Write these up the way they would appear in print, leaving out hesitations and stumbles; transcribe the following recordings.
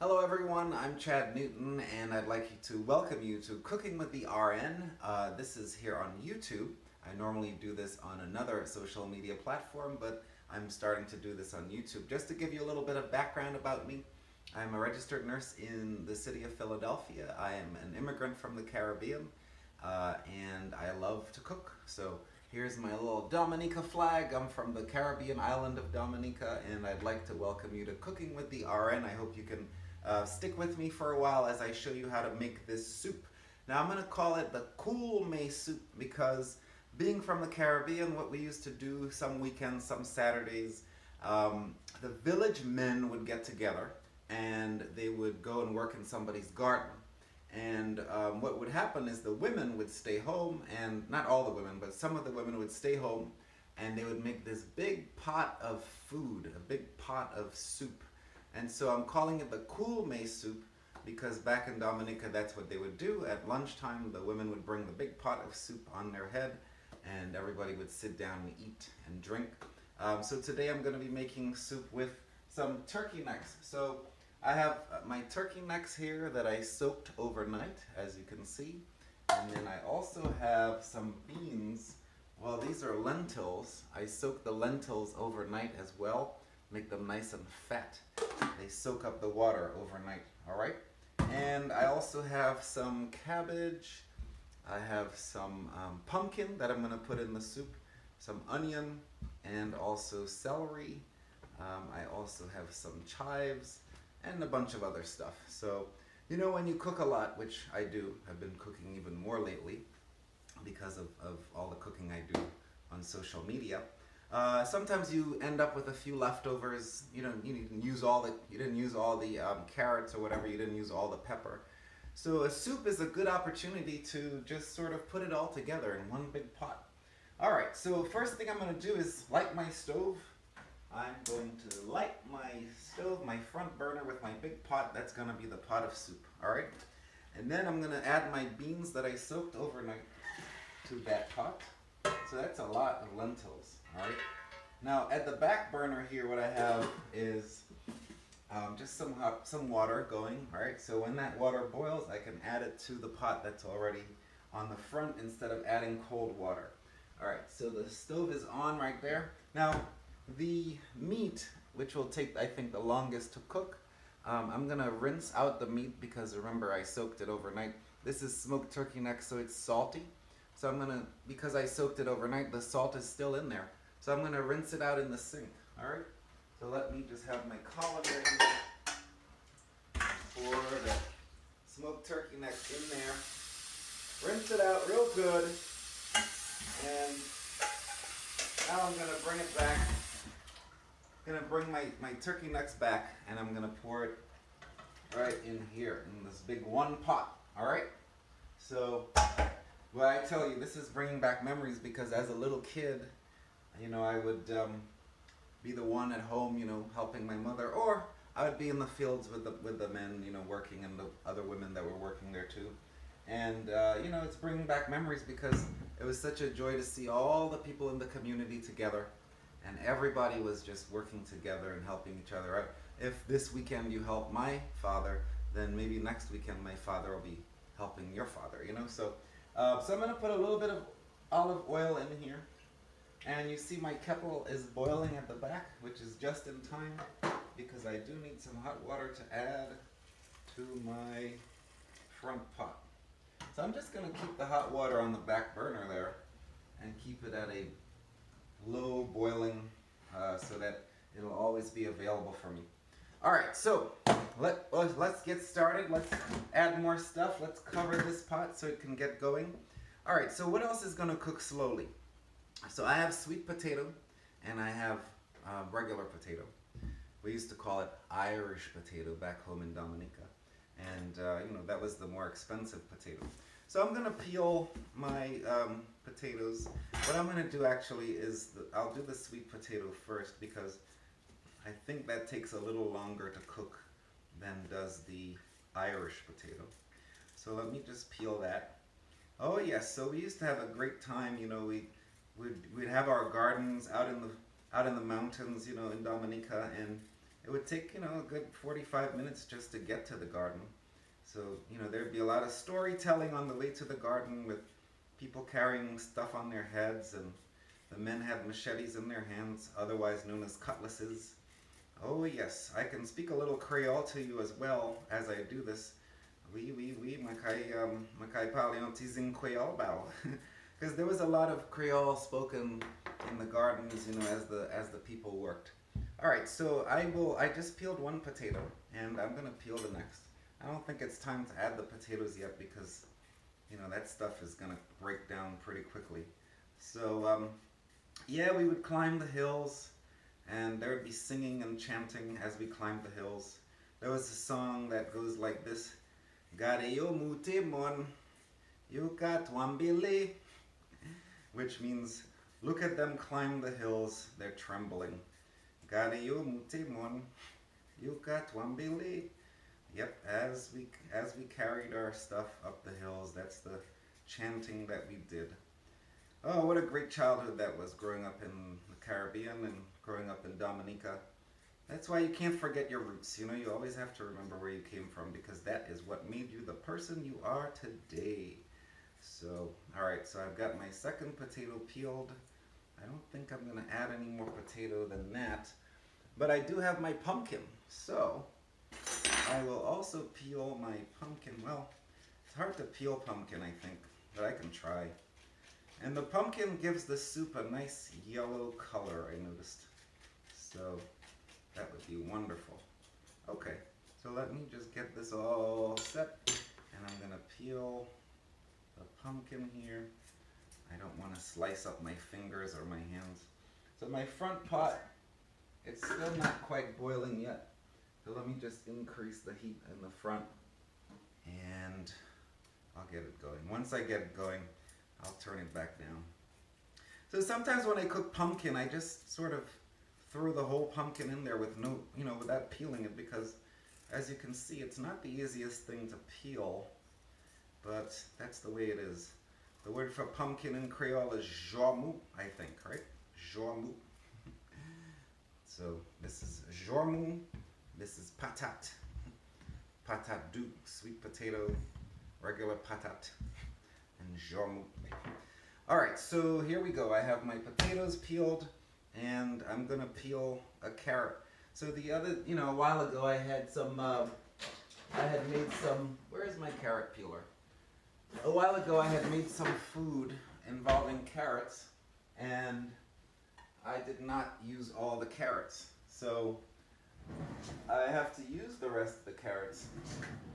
Hello everyone, I'm Chad Newton and I'd like to welcome you to Cooking with the RN. This is here on YouTube. I normally do this on another social media platform, but I'm starting to do this on YouTube. Just to give you a little bit of background about me, I'm a registered nurse in the city of Philadelphia. I am an immigrant from the Caribbean and I love to cook. So here's my little Dominica flag. I'm from the Caribbean island of Dominica and I'd like to welcome you to Cooking with the RN. I hope you can stick with me for a while as I show you how to make this soup. Now I'm going to call it the Coolmay soup because being from the Caribbean, what we used to do some weekends, some Saturdays, the village men would get together and they would go and work in somebody's garden. And what would happen is the women would stay home, and not all the women, but some of the women would stay home and they would make this big pot of food, a big pot of soup. And so I'm calling it the Coolmay soup because back in Dominica that's what they would do. At lunchtime the women would bring the big pot of soup on their head and everybody would sit down and eat and drink. So today I'm going to be making soup with some turkey necks. So I have my turkey necks here that I soaked overnight, as you can see. And then I also have some beans. Well, these are lentils. I soaked the lentils overnight as well. Make them nice and fat. They soak up the water overnight, all right? And I also have some cabbage. I have some pumpkin that I'm gonna put in the soup, some onion, and also celery. I also have some chives and a bunch of other stuff. So, you know, when you cook a lot, which I do, I've been cooking even more lately because of all the cooking I do on social media. Sometimes you end up with a few leftovers. You didn't use all the carrots or whatever. You didn't use all the pepper. So a soup is a good opportunity to just sort of put it all together in one big pot. All right. So first thing I'm going to do is light my stove. I'm going to light my stove, my front burner with my big pot. That's going to be the pot of soup. All right. And then I'm going to add my beans that I soaked overnight to that pot. So that's a lot of lentils. All right. Now at the back burner here, what I have is just some water going. All right. So when that water boils, I can add it to the pot that's already on the front instead of adding cold water. All right. So the stove is on right there. Now the meat, which will take I think the longest to cook, I'm gonna rinse out the meat because remember I soaked it overnight. This is smoked turkey neck, so it's salty. So I'm gonna, because I soaked it overnight, the salt is still in there. So I'm gonna rinse it out in the sink, all right? So let me just have my colander here for the smoked turkey neck in there. Rinse it out real good. And now I'm gonna bring it back. I'm gonna bring my turkey necks back and I'm gonna pour it right in here in this big one pot, all right? So, well, I tell you, this is bringing back memories because as a little kid, you know, I would be the one at home, you know, helping my mother, or I would be in the fields with the men, you know, working, and the other women that were working there too. And you know, it's bringing back memories because it was such a joy to see all the people in the community together, and everybody was just working together and helping each other out. If this weekend you help my father, then maybe next weekend my father will be helping your father, you know. So I'm going to put a little bit of olive oil in here. And you see my kettle is boiling at the back, which is just in time because I do need some hot water to add to my front pot. So I'm just going to keep the hot water on the back burner there and keep it at a low boiling so that it'll always be available for me. All right, so let's get started. Let's add more stuff. Let's cover this pot so it can get going. All right, so what else is going to cook slowly? So I have sweet potato and I have regular potato. We used to call it Irish potato back home in Dominica. And you know, that was the more expensive potato. So I'm going to peel my potatoes. What I'm going to do actually is I'll do the sweet potato first because I think that takes a little longer to cook than does the Irish potato. So let me just peel that. Oh yes, so we used to have a great time, you know, we'd have our gardens out in the mountains, you know, in Dominica, and it would take, a good 45 minutes just to get to the garden. So, there'd be a lot of storytelling on the way to the garden with people carrying stuff on their heads, and the men had machetes in their hands, otherwise known as cutlasses. Oh yes, I can speak a little Creole to you as well as I do this. Oui, makai parle un petit zing Creole bao. Because there was a lot of Creole spoken in the gardens, as the people worked. All right, so I just peeled one potato, and I'm gonna peel the next. I don't think it's time to add the potatoes yet because, that stuff is gonna break down pretty quickly. So, yeah, we would climb the hills, and there would be singing and chanting as we climbed the hills. There was a song that goes like this: Gade yo mute mon, you got wambele, which means, look at them climb the hills, they're trembling. Gade yo mute mon, you got wambele. Yep, as we carried our stuff up the hills, that's the chanting that we did. Oh, what a great childhood that was, growing up in the Caribbean and growing up in Dominica. That's why you can't forget your roots. You always have to remember where you came from, because that is what made you the person you are today. So, alright, so I've got my second potato peeled. I don't think I'm going to add any more potato than that. But I do have my pumpkin. So, I will also peel my pumpkin. Well, it's hard to peel pumpkin, I think, but I can try. And the pumpkin gives the soup a nice yellow color, I noticed. So that would be wonderful. Okay, so let me just get this all set. And I'm going to peel the pumpkin here. I don't want to slice up my fingers or my hands. So my front pot, it's still not quite boiling yet. So let me just increase the heat in the front, and I'll get it going. Once I get it going, I'll turn it back down. So sometimes when I cook pumpkin, I just sort of throw the whole pumpkin in there with no, without peeling it, because as you can see, it's not the easiest thing to peel, but that's the way it is. The word for pumpkin in Creole is jormou, I think, right? Jormou. So this is jormou. This is patat. Patat douce, sweet potato, regular patat, and jormou. Alright, so here we go. I have my potatoes peeled, and I'm gonna peel a carrot. So a while ago I had made some, where's my carrot peeler? A while ago I had made some food involving carrots, and I did not use all the carrots. So I have to use the rest of the carrots.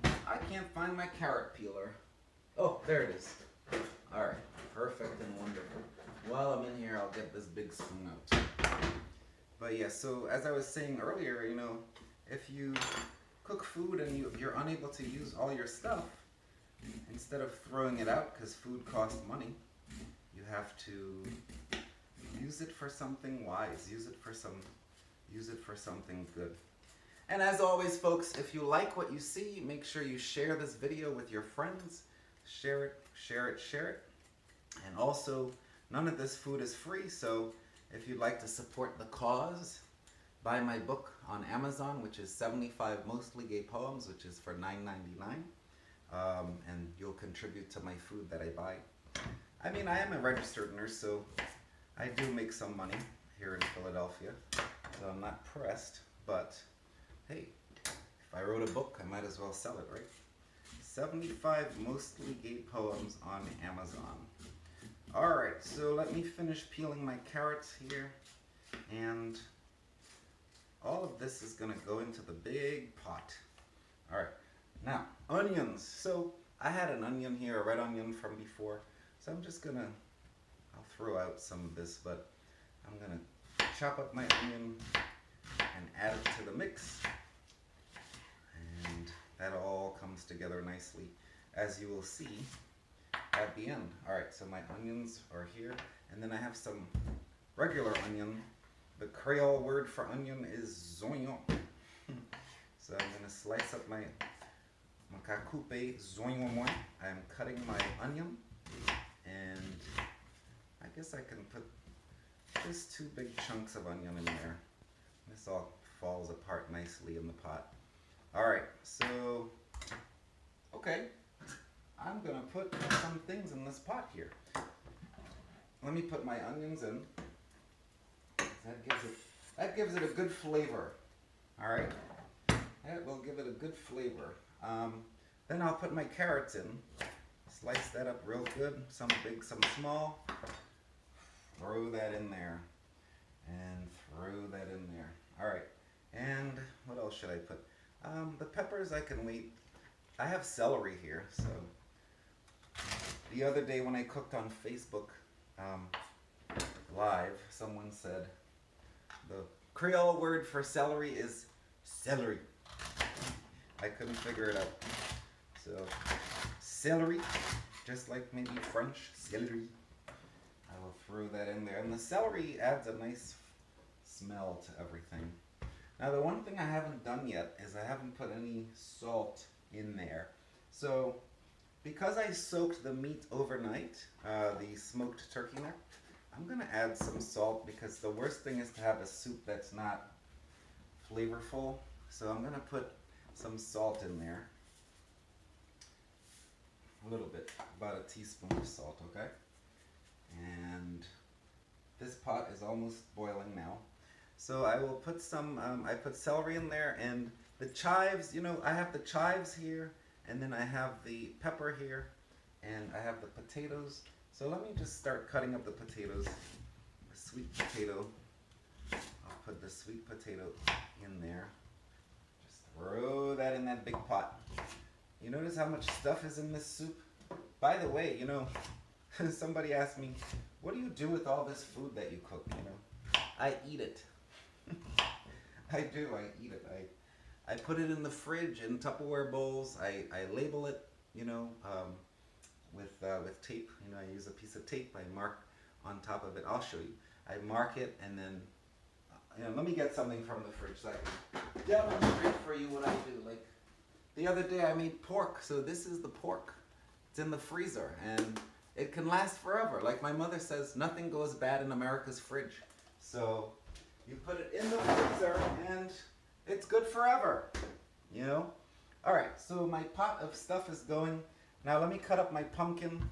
I can't find my carrot peeler. Oh, there it is. Alright, perfect and wonderful. While I'm in here, I'll get this big spoon out. But yeah, so as I was saying earlier, if you cook food and you're unable to use all your stuff, instead of throwing it out because food costs money, you have to use it for something wise. Use it for something good. And as always, folks, if you like what you see, make sure you share this video with your friends. Share it. And also, none of this food is free, so if you'd like to support the cause, buy my book on Amazon, which is 75 Mostly Gay Poems, which is for $9.99. And you'll contribute to my food that I buy. I mean, I am a registered nurse, so I do make some money here in Philadelphia. So I'm not pressed, but hey, if I wrote a book, I might as well sell it, right? 75 Mostly Gay Poems on Amazon. Alright, so let me finish peeling my carrots here. And all of this is going to go into the big pot. Alright, now, onions. So I had an onion here, a red onion from before. So I'm just going to, I'll throw out some of this, but I'm going to chop up my onion and add it to the mix. And that all comes together nicely, as you will see at the end. Alright, so my onions are here, and then I have some regular onion. The Creole word for onion is zoignon. So I'm going to slice up my coupe zoignon. I'm cutting my onion, and I guess I can put just 2 big chunks of onion in there. This all falls apart nicely in the pot. All right, so, okay, I'm gonna put some things in this pot here. Let me put my onions in. That gives it a good flavor. All right, that will give it a good flavor. Then I'll put my carrots in. Slice that up real good, some big, some small. Throw that in there, and throw that in there. All right, and what else should I put? The peppers I can wait. I have celery here, so the other day when I cooked on Facebook Live, someone said the Creole word for celery is celery. I couldn't figure it out. So celery, just like maybe French celery. I will throw that in there. And the celery adds a nice smell to everything. Now the one thing I haven't done yet is I haven't put any salt in there. So because I soaked the meat overnight, the smoked turkey neck, I'm going to add some salt because the worst thing is to have a soup that's not flavorful. So I'm going to put some salt in there. A little bit, about a teaspoon of salt, okay? And this pot is almost boiling now. So I will put some, I put celery in there, and the chives, you know, I have the chives here, and then I have the pepper here, and I have the potatoes. So let me just start cutting up the potatoes. The sweet potato, I'll put the sweet potato in there. Just throw that in that big pot. You notice how much stuff is in this soup? By the way, you know, somebody asked me, what do you do with all this food that you cook, you know? I eat it. I do, I eat it. I put it in the fridge in Tupperware bowls. I label it, you know, with tape. You know, I use a piece of tape. I mark on top of it. I'll show you. I mark it, and then, you know, let me get something from the fridge so I can demonstrate for you what I do. Like, the other day I made pork, so this is the pork. It's in the freezer, and it can last forever. Like my mother says, nothing goes bad in America's fridge. So you put it in the freezer, and it's good forever, you know? All right, so my pot of stuff is going. Now let me cut up my pumpkin.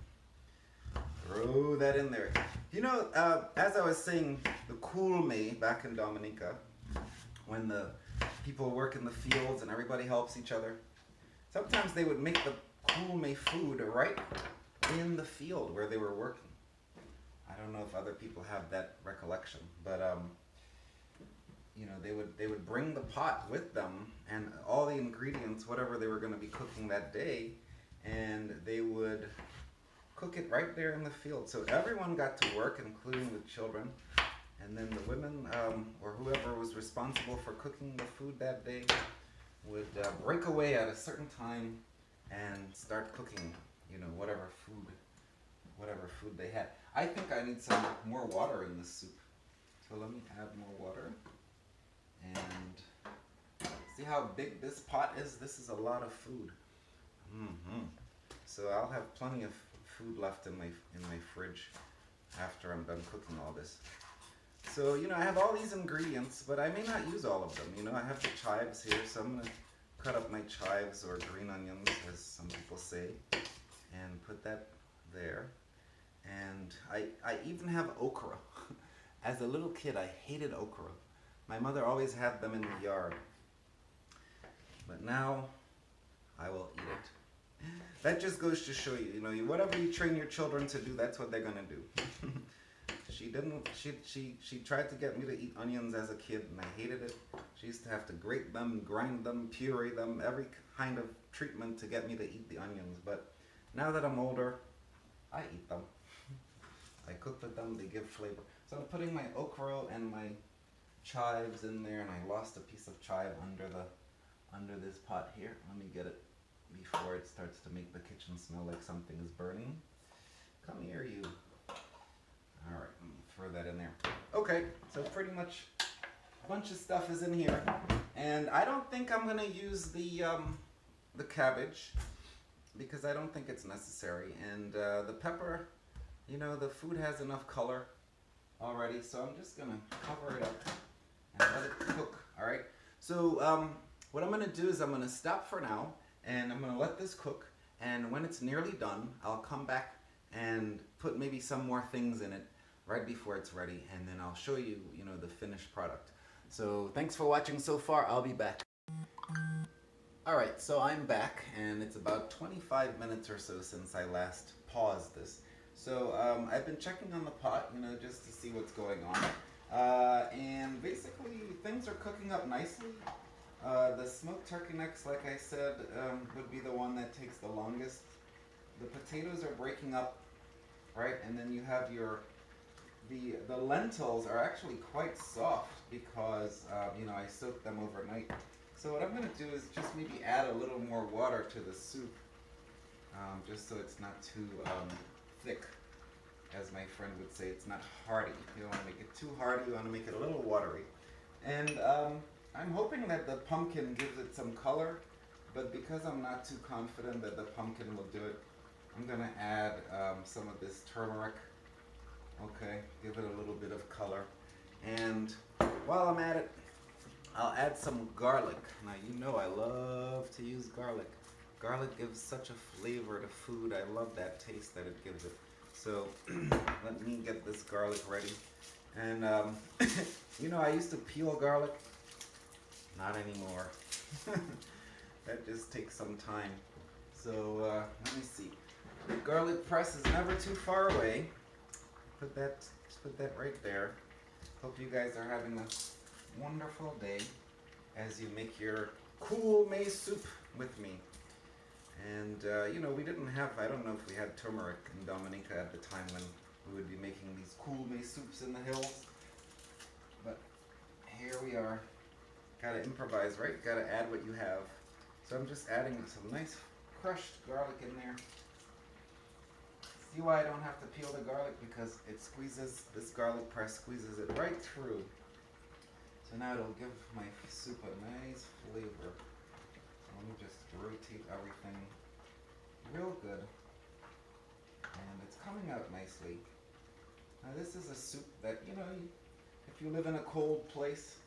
Throw that in there. You know, as I was saying, the Coolmay back in Dominica, when the people work in the fields and everybody helps each other, sometimes they would make the Coolmay food right in the field where they were working. I don't know if other people have that recollection, but you know, they would bring the pot with them and all the ingredients, whatever they were going to be cooking that day, and they would cook it right there in the field. So everyone got to work, including the children, and then the women or whoever was responsible for cooking the food that day would break away at a certain time and start cooking, you know, whatever food they had. I think I need some more water in this soup. So let me add more water. And see how big this pot is? This is a lot of food. So I'll have plenty of food left in my fridge after I'm done cooking all this. So, you know, I have all these ingredients, but I may not use all of them. You know, I have the chives here, so I'm going to cut up my chives or green onions, as some people say, and put that there. And I even have okra. As a little kid, I hated okra. My mother always had them in the yard. But now, I will eat it. That just goes to show you, you know, whatever you train your children to do, that's what they're going to do. She tried to get me to eat onions as a kid, and I hated it. She used to have to grate them, grind them, puree them, every kind of treatment to get me to eat the onions. But now that I'm older, I eat them. I cook with them, they give flavor. So I'm putting my okra and my chives in there, and I lost a piece of chive under this pot here. Let me get it before it starts to make the kitchen smell like something is burning. Come here, you. All right, let me throw that in there. Okay, so pretty much a bunch of stuff is in here, and I don't think I'm gonna use the cabbage because I don't think it's necessary. And the pepper, you know, the food has enough color already, so I'm just gonna cover it up and let it cook. All right. So what I'm gonna do is I'm gonna stop for now, and I'm gonna let this cook. And when it's nearly done, I'll come back and put maybe some more things in it right before it's ready, and then I'll show you, the finished product. So thanks for watching so far. I'll be back. All right, so I'm back, and it's about 25 minutes or so since I last paused this. So I've been checking on the pot, just to see what's going on. And basically, things are cooking up nicely. The smoked turkey necks, like I said, would be the one that takes the longest. The potatoes are breaking up, right? And then you have the lentils are actually quite soft because I soaked them overnight. So what I'm going to do is just maybe add a little more water to the soup, just so it's not too thick. As my friend would say, it's not hearty. You don't want to make it too hearty, you want to make it a little watery. And I'm hoping that the pumpkin gives it some color, but because I'm not too confident that the pumpkin will do it, I'm going to add some of this turmeric. Okay, give it a little bit of color. And while I'm at it, I'll add some garlic. Now I love to use garlic. Garlic gives such a flavor to food. I love that taste that it gives it. So let me get this garlic ready. And I used to peel garlic. Not anymore. That just takes some time. So let me see. The garlic press is never too far away. Put that right there. Hope you guys are having a wonderful day as you make your Coolmay soup with me. And we didn't have, I don't know if we had turmeric in Dominica at the time when we would be making these Coolmay soups in the hills. But here we are. Gotta improvise, right? Gotta add what you have. So I'm just adding some nice crushed garlic in there. See why I don't have to peel the garlic? Because it squeezes, this garlic press squeezes it right through. So now it'll give my soup a nice flavor. So let me just rotate everything real good. And it's coming out nicely. Now this is a soup that, if you live in a cold place,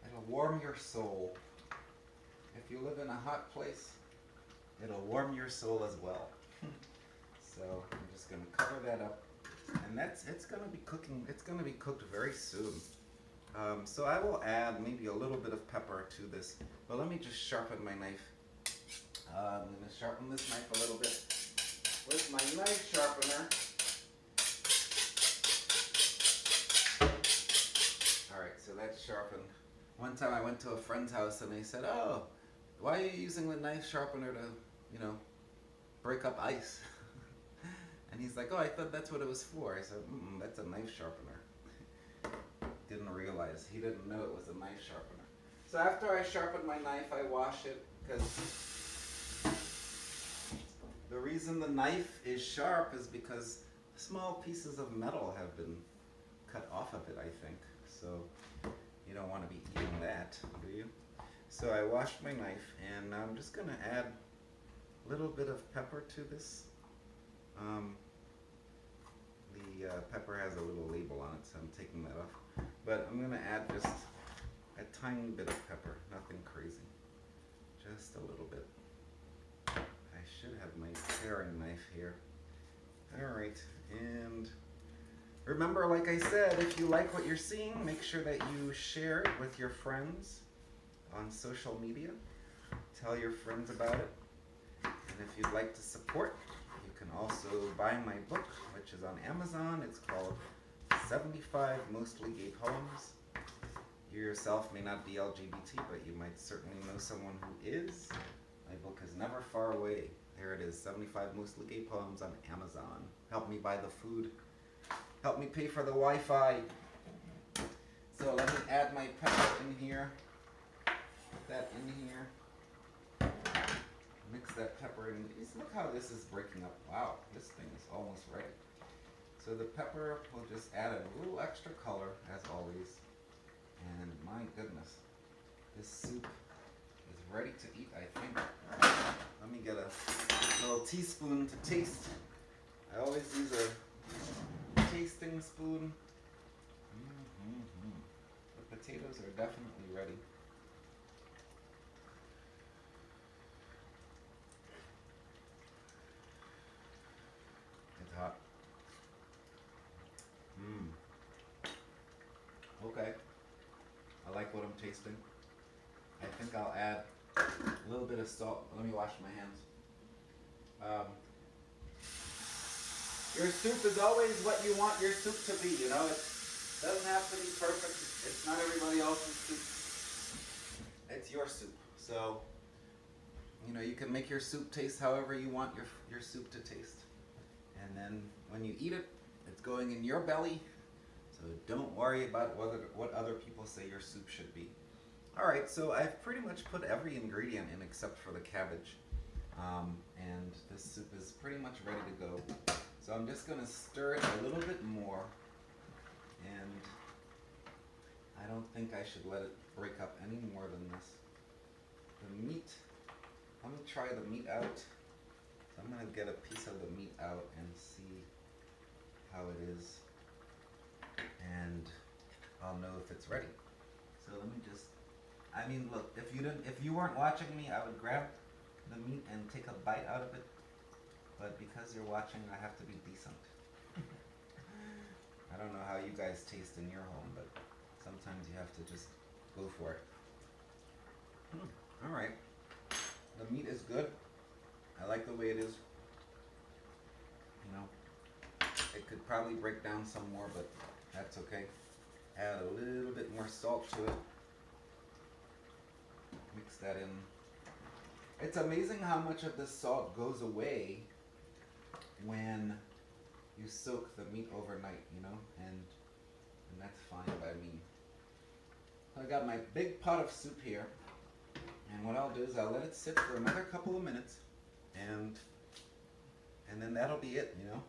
it'll warm your soul. If you live in a hot place, it'll warm your soul as well. So I'm just going to cover that up, and it's going to be cooking. It's going to be cooked very soon. So I will add maybe a little bit of pepper to this, but let me just sharpen my knife. I'm going to sharpen this knife a little bit with my knife sharpener. All right, so that's sharpened. One time I went to a friend's house and they said, "Oh, why are you using the knife sharpener to, break up ice?" And he's like, "Oh, I thought that's what it was for." I said, "That's a knife sharpener." Didn't realize. He didn't know it was a knife sharpener. So after I sharpen my knife, I wash it, because the reason the knife is sharp is because small pieces of metal have been cut off of it, I think. So you don't want to be eating that, do you? So I washed my knife, and I'm just going to add a little bit of pepper to this. The pepper has a little label on it, so I'm taking that off. But I'm going to add just a tiny bit of pepper, nothing crazy. Just a little bit. I should have my paring knife here. Alright, and remember, like I said, if you like what you're seeing, make sure that you share it with your friends on social media. Tell your friends about it. And if you'd like to support, you can also buy my book, which is on Amazon. It's called 75 Mostly Gay Poems. You yourself may not be LGBT, but you might certainly know someone who is. My book is never far away. There it is, 75 Mostly Gay Poems on Amazon. Help me buy the food. Help me pay for the Wi-Fi. So let me add my pepper in here. Put that in here. Mix that pepper in. Just look how this is breaking up. Wow, this thing is almost ready. So the pepper will just add a little extra color, as always. And my goodness, this soup is ready to eat, I think. Let me get a little teaspoon to taste. I always use a tasting spoon. The potatoes are definitely ready. tasting. I think I'll add a little bit of salt. Let me wash my hands. Um, your soup is always what you want your soup to be, you know? It doesn't have to be perfect. It's not everybody else's soup. It's your soup. So, you know, you can make your soup taste however you want your soup to taste. And then when you eat it, it's going in your belly. So don't worry about what other people say your soup should be. Alright, so I've pretty much put every ingredient in except for the cabbage. And this soup is pretty much ready to go. So I'm just going to stir it a little bit more. And I don't think I should let it break up any more than this. The meat, let me try the meat out. So I'm going to get a piece of the meat out and see how it is. And I'll know if it's ready. So let me just, I mean, look, if you weren't watching me, I would grab the meat and take a bite out of it. But because you're watching, I have to be decent. I don't know how you guys taste in your home, but sometimes you have to just go for it. All right. The meat is good. I like the way it is. You know, it could probably break down some more, but that's okay. Add a little bit more salt to it. Mix that in. It's amazing how much of the salt goes away when you soak the meat overnight, you know, and that's fine by me. So I got my big pot of soup here, and what I'll do is I'll let it sit for another couple of minutes, and then that'll be it, you know.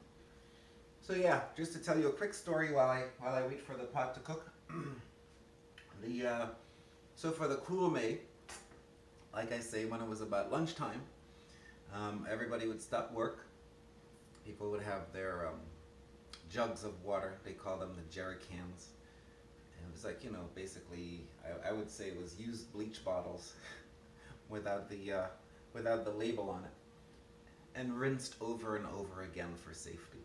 So yeah, just to tell you a quick story while I wait for the pot to cook. So for the Coolmay, like I say, when it was about lunchtime, everybody would stop work. People would have their jugs of water. They call them the jerry cans. And it was like, you know, basically, I would say it was used bleach bottles without the label on it, and rinsed over and over again for safety.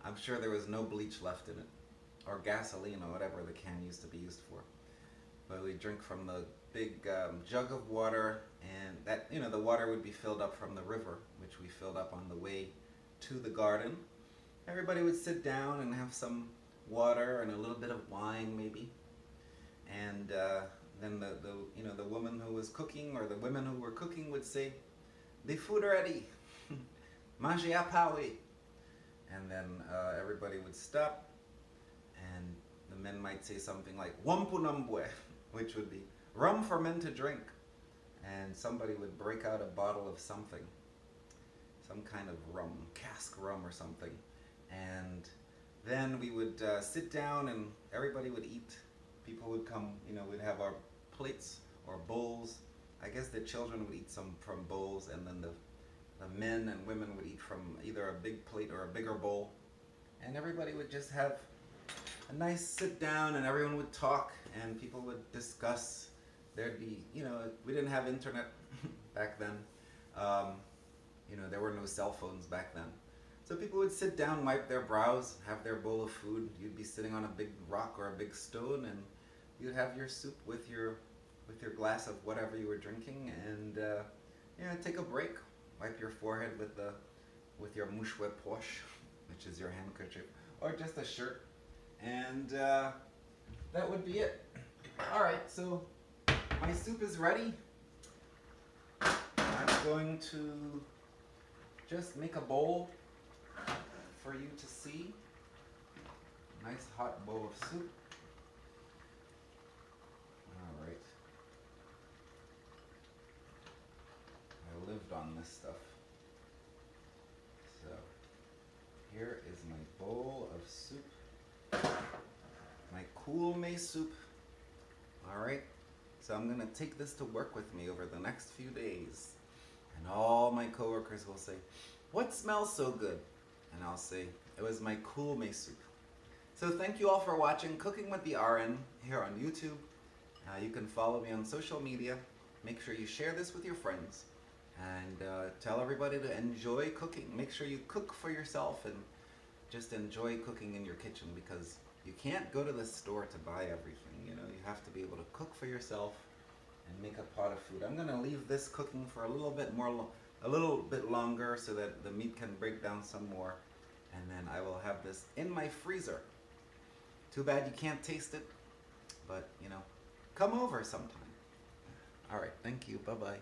I'm sure there was no bleach left in it, or gasoline, or whatever the can used to be used for. But we drink from the big jug of water, and that, you know, the water would be filled up from the river, which we filled up on the way to the garden. Everybody would sit down and have some water and a little bit of wine, maybe. And then the woman who was cooking, or the women who were cooking, would say, "The food ready, mangez à pawe." And then everybody would stop, and the men might say something like "wampunambwe," which would be rum for men to drink. And somebody would break out a bottle of something, some kind of rum, cask rum or something. And then we would sit down and everybody would eat. People would come, you know, we'd have our plates or bowls. I guess the children would eat some from bowls, and then the men and women would eat from either a big plate or a bigger bowl. And everybody would just have a nice sit down, and everyone would talk, and people would discuss. There'd be, you know, we didn't have internet back then. You know, there were no cell phones back then. So people would sit down, wipe their brows, have their bowl of food. You'd be sitting on a big rock or a big stone, and you'd have your soup with your glass of whatever you were drinking, and you know, take a break. Wipe your forehead with your mouchoir poche, which is your handkerchief, or just a shirt, and that would be it. All right, so my soup is ready. I'm going to just make a bowl for you to see. Nice hot bowl of soup. All right. I lived on this stuff. So here is my bowl of soup. My Coolmay soup. All right. So I'm gonna take this to work with me over the next few days. And all my coworkers will say, "What smells so good?" And I'll say, "It was my Coolmay soup." So thank you all for watching Cooking with the RN here on YouTube. You can follow me on social media. Make sure you share this with your friends. And tell everybody to enjoy cooking. Make sure you cook for yourself, and just enjoy cooking in your kitchen, because you can't go to the store to buy everything. You know, you have to be able to cook for yourself and make a pot of food. I'm gonna leave this cooking for a little bit more, a little bit longer, so that the meat can break down some more, and then I will have this in my freezer. Too bad you can't taste it, but you know, come over sometime. All right, thank you. Bye bye.